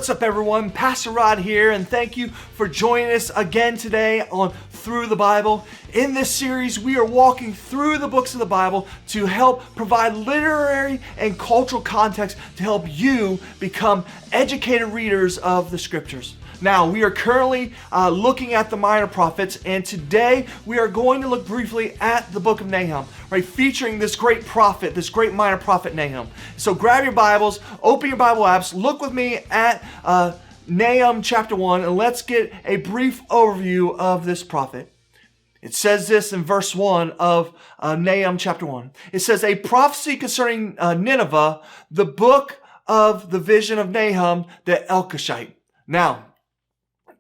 What's up, everyone? Pastor Rod here, and thank you for joining us again today on Through the Bible. In this series, we are walking through the books of the Bible to help provide literary and cultural context to help you become educated readers of the Scriptures. Now, we are currently looking at the minor prophets, and today we are going to look briefly at the book of Nahum, right, featuring this great prophet, this great minor prophet Nahum. So grab your Bibles, open your Bible apps, look with me at Nahum chapter 1, and let's get a brief overview of this prophet. It says this in verse 1 of Nahum chapter 1. It says, "A prophecy concerning Nineveh, the book of the vision of Nahum the Elkoshite." Now,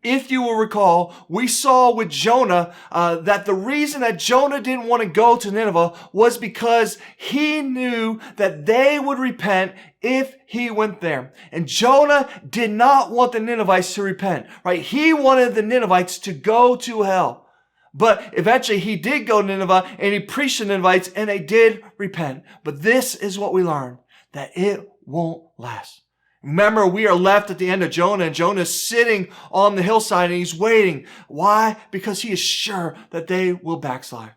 if you will recall, we saw with Jonah that the reason that Jonah didn't want to go to Nineveh was because he knew that they would repent if he went there. And Jonah did not want the Ninevites to repent, right? He wanted the Ninevites to go to hell. But eventually he did go to Nineveh and he preached to the Ninevites and they did repent. But this is what we learned, that it won't last. Remember, we are left at the end of Jonah, and Jonah is sitting on the hillside and he's waiting. Why? Because he is sure that they will backslide.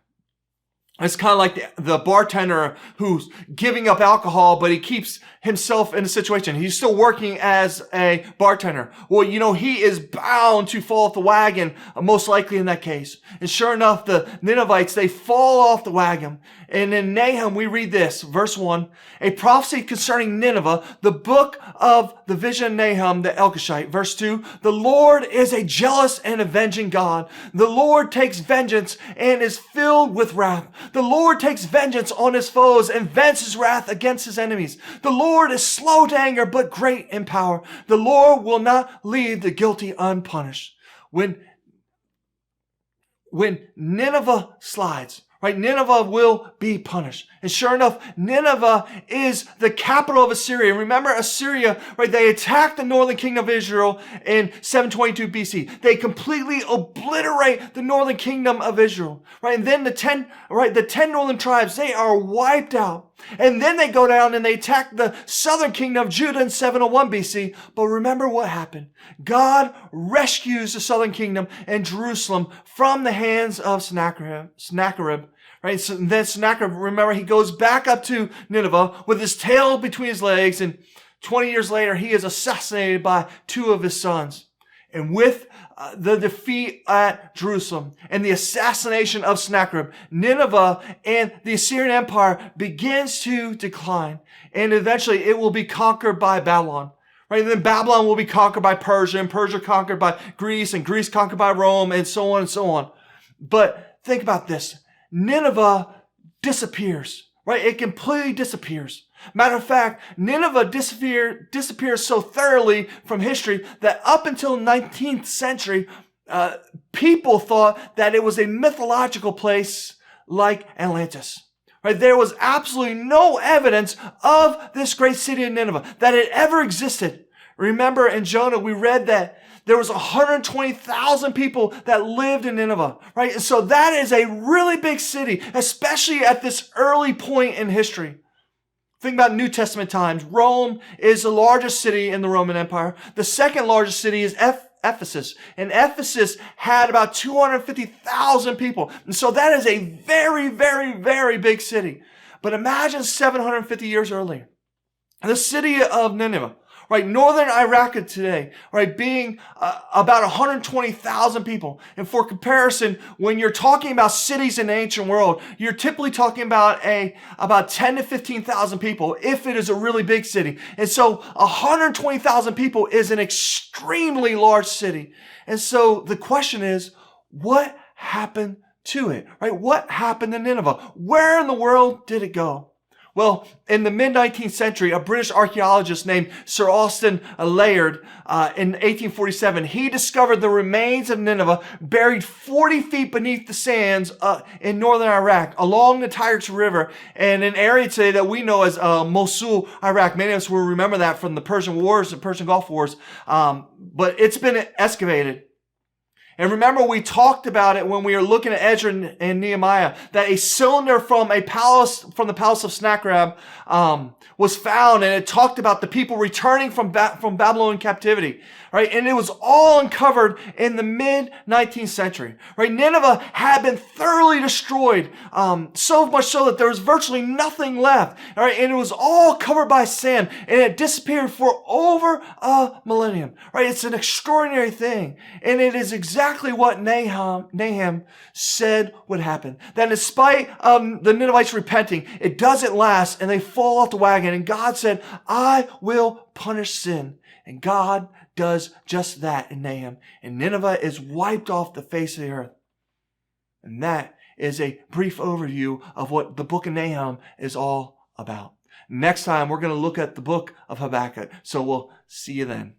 It's kind of like the bartender who's giving up alcohol, but he keeps himself in a situation. He's still working as a bartender. Well, he is bound to fall off the wagon, most likely in that case. And sure enough, the Ninevites, they fall off the wagon. And in Nahum, we read this, verse 1, "A prophecy concerning Nineveh, the book of the vision of Nahum the Elkoshite." Verse 2, "The Lord is a jealous and avenging God. The Lord takes vengeance and is filled with wrath. The Lord takes vengeance on his foes and vents his wrath against his enemies. The Lord is slow to anger, but great in power. The Lord will not leave the guilty unpunished." When Nineveh slides, right, Nineveh will be punished. And sure enough, Nineveh is the capital of Assyria. Remember Assyria, right? They attacked the northern kingdom of Israel in 722 BC. They completely obliterate the northern kingdom of Israel, right? And then the 10 northern tribes, they are wiped out. And then they go down and they attack the southern kingdom of Judah in 701 BC. But remember what happened. God rescues the southern kingdom and Jerusalem from the hands of Sennacherib. Right? So then Sennacherib, remember, he goes back up to Nineveh with his tail between his legs. And 20 years later, he is assassinated by two of his sons. And with the defeat at Jerusalem and the assassination of Sennacherib, Nineveh and the Assyrian Empire begins to decline. And eventually it will be conquered by Babylon. Right? And then Babylon will be conquered by Persia, and Persia conquered by Greece, and Greece conquered by Rome, and so on and so on. But think about this. Nineveh disappears. Right? It completely disappears. Matter of fact, Nineveh disappears so thoroughly from history that up until the 19th century, people thought that it was a mythological place like Atlantis. Right? There was absolutely no evidence of this great city of Nineveh, that it ever existed. Remember in Jonah, we read that there was 120,000 people that lived in Nineveh, right? And so that is a really big city, especially at this early point in history. Think about New Testament times. Rome is the largest city in the Roman Empire. The second largest city is Ephesus. And Ephesus had about 250,000 people. And so that is a very, very, very big city. But imagine 750 years earlier, the city of Nineveh, right, northern Iraq today, right, being about 120,000 people. And for comparison, when you're talking about cities in the ancient world, you're typically talking about about 10 to 15,000 people, if it is a really big city. And so 120,000 people is an extremely large city. And so the question is, what happened to it, right? What happened to Nineveh? Where in the world did it go? Well, in the mid-19th century, a British archaeologist named Sir Austin Layard, in 1847, he discovered the remains of Nineveh buried 40 feet beneath the sands in northern Iraq, along the Tigris River, and an area today that we know as Mosul, Iraq. Many of us will remember that from the Persian Wars, the Persian Gulf Wars, but it's been excavated. And remember, we talked about it when we were looking at Ezra and Nehemiah, that a cylinder from the palace of Sennacherib was found, and it talked about the people returning from Babylonian captivity, right? And it was all uncovered in the mid-19th century, right? Nineveh had been thoroughly destroyed, so much so that there was virtually nothing left, all right? And it was all covered by sand, and it disappeared for over a millennium, right? It's an extraordinary thing, and it is exactly what Nahum said would happen. That in spite of the Ninevites repenting, it doesn't last, and they fall off the wagon. And God said, I will punish sin. And God does just that in Nahum. And Nineveh is wiped off the face of the earth. And that is a brief overview of what the book of Nahum is all about. Next time, we're going to look at the book of Habakkuk. So we'll see you then.